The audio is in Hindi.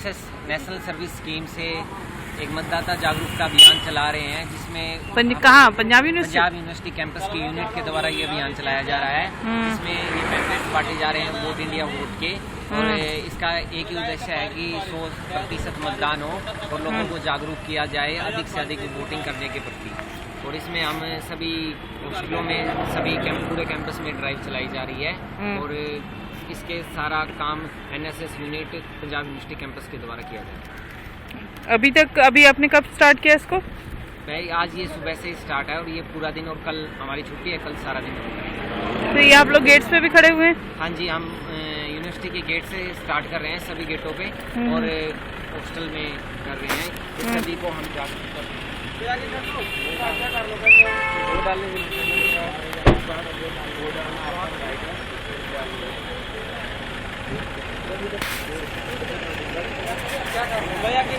नेशनल सर्विस स्कीम से एक मतदाता जागरूकता अभियान चला रहे हैं, जिसमें कहाँ पंजाब यूनिवर्सिटी कैंपस की यूनिट के द्वारा ये अभियान चलाया जा रहा है। जिसमें ये पैम्पलेट बांटे जा रहे हैं वोट इंडिया वोट के, और इसका एक ही उद्देश्य है कि 100% मतदान हो और लोगों को जागरूक किया जाए अधिक से अधिक वोटिंग करने के प्रति। और इसमें हम सभी हॉस्टलों में सभी पूरे कैंपस में ड्राइव चलाई जा रही है, और इसके सारा काम NSS unit Punjab university campus के द्वारा किया जाएगा। अभी आपने कब स्टार्ट किया इसको? आज ये सुबह से स्टार्ट है और ये पूरा दिन, और कल हमारी छुट्टी है, कल सारा दिन होगा। तो ये आप लोग गेट्स पे भी खड़े हुए हैं? हाँ जी, हम यूनिवर्सिटी के गेट से स्टार्ट कर रहे हैं सभी गेटों पे, और हॉस्टल में कर रहे हैं। तो सभी को हम जागरूक कर रहे हैं। क्या कर रहे हैं भैया की